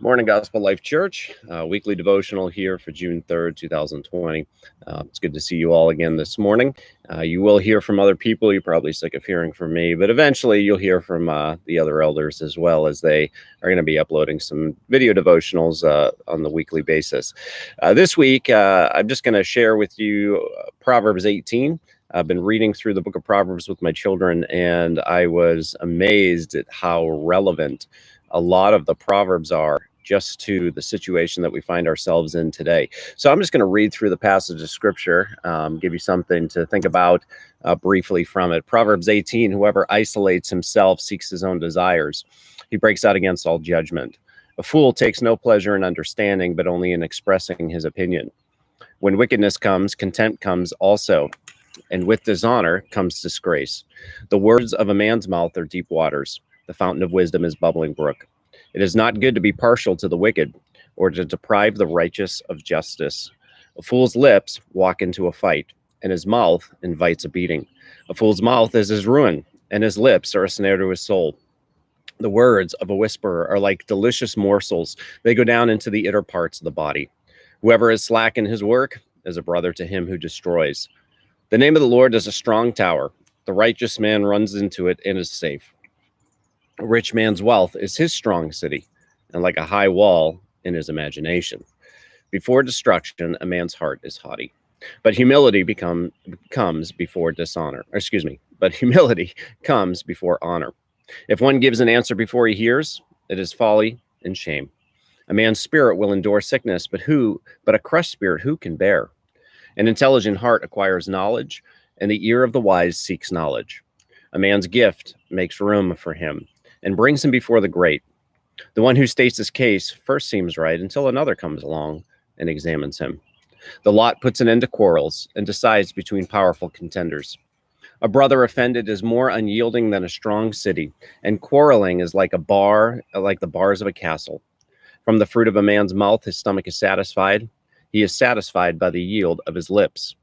Morning, Gospel Life Church, weekly devotional here for June 3rd, 2020. It's good to see you all again this morning. You will hear from other people. You're probably sick of hearing from me, but eventually you'll hear from the other elders as well, as they are going to be uploading some video devotionals on the weekly basis. This week, I'm just going to share with you Proverbs 18. I've been reading through the book of Proverbs with my children, and I was amazed at how relevant a lot of the Proverbs are just to the situation that we find ourselves in today. So I'm just going to read through the passage of scripture, give you something to think about briefly from it. Proverbs 18, whoever isolates himself seeks his own desires. He breaks out against all judgment. A fool takes no pleasure in understanding, but only in expressing his opinion. When wickedness comes, contempt comes also, and with dishonor comes disgrace. The words of a man's mouth are deep waters. The fountain of wisdom is bubbling brook. It is not good to be partial to the wicked, or to deprive the righteous of justice. A fool's lips walk into a fight, and his mouth invites a beating. A fool's mouth is his ruin, and his lips are a snare to his soul. The words of a whisperer are like delicious morsels. They go down into the inner parts of the body. Whoever is slack in his work is a brother to him who destroys. The name of the Lord is a strong tower. The righteous man runs into it and is safe. A rich man's wealth is his strong city, and like a high wall in his imagination. Before destruction, a man's heart is haughty, but humility comes before dishonor. But humility comes before honor. If one gives an answer before he hears, it is folly and shame. A man's spirit will endure sickness, but a crushed spirit who can bear? An intelligent heart acquires knowledge, and the ear of the wise seeks knowledge. A man's gift makes room for him and brings him before the great. The one who states his case first seems right until another comes along and examines him. The lot puts an end to quarrels and decides between powerful contenders. A brother offended is more unyielding than a strong city, and quarreling is like the bars of a castle. From the fruit of a man's mouth, his stomach is satisfied. He is satisfied by the yield of his lips.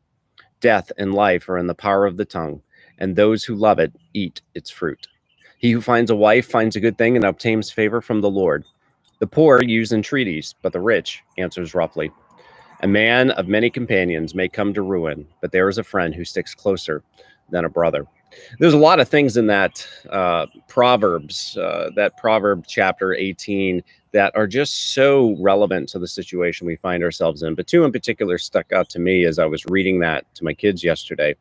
Death and life are in the power of the tongue, and those who love it eat its fruit. He who finds a wife finds a good thing and obtains favor from the Lord. The poor use entreaties, but the rich answers roughly. A man of many companions may come to ruin, but there is a friend who sticks closer than a brother. There's a lot of things in that Proverbs, that Proverb chapter 18, that are just so relevant to the situation we find ourselves in. But two in particular stuck out to me as I was reading that to my kids yesterday.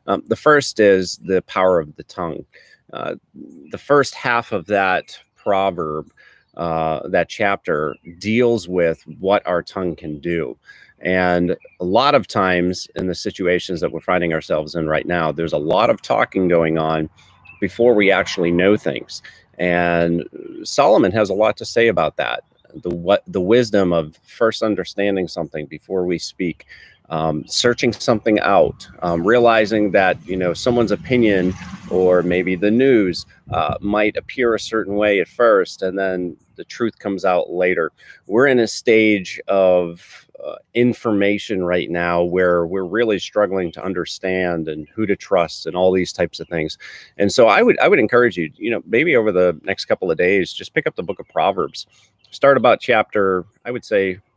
The first is the power of the tongue. The first half of that proverb, that chapter, deals with what our tongue can do. And a lot of times in the situations that we're finding ourselves in right now, there's a lot of talking going on before we actually know things. And Solomon has a lot to say about that. The wisdom of first understanding something before we speak, searching something out, realizing that someone's opinion or maybe the news might appear a certain way at first, and then the truth comes out later. We're in a stage of information right now where we're really struggling to understand and who to trust and all these types of things. And so I would encourage you, maybe over the next couple of days, just pick up the book of Proverbs. Start about chapter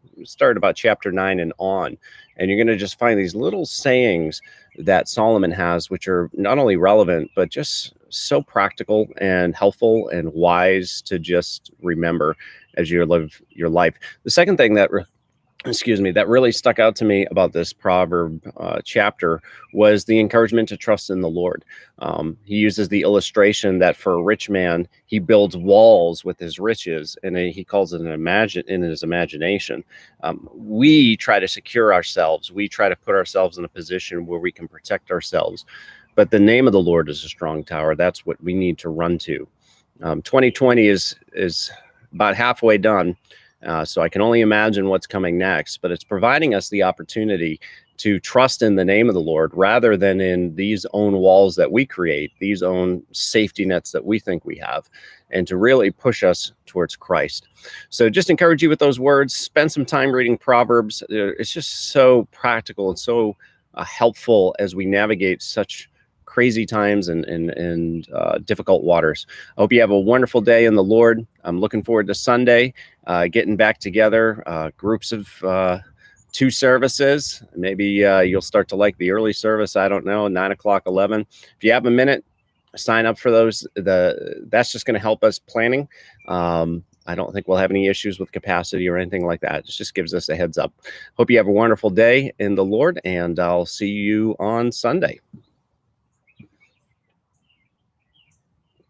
9 and on, and you're going to just find these little sayings that Solomon has, which are not only relevant, but just so practical and helpful and wise to just remember as you live your life. The second thing that really stuck out to me about this proverb chapter was the encouragement to trust in the Lord. He uses the illustration that for a rich man, he builds walls with his riches, and he calls it in his imagination. We try to secure ourselves. We try to put ourselves in a position where we can protect ourselves. But the name of the Lord is a strong tower. That's what we need to run to. 2020 is about halfway done. So I can only imagine what's coming next, but it's providing us the opportunity to trust in the name of the Lord rather than in these own walls that we create, these own safety nets that we think we have, and to really push us towards Christ. So just encourage you with those words. Spend some time reading Proverbs. It's just so practical and so helpful as we navigate such crazy times and difficult waters. I hope you have a wonderful day in the Lord. I'm looking forward to Sunday, getting back together, groups of 2 services. Maybe you'll start to like the early service. I don't know, 9 o'clock, 11. If you have a minute, sign up for those. That's just going to help us planning. I don't think we'll have any issues with capacity or anything like that. It just gives us a heads up. Hope you have a wonderful day in the Lord, and I'll see you on Sunday.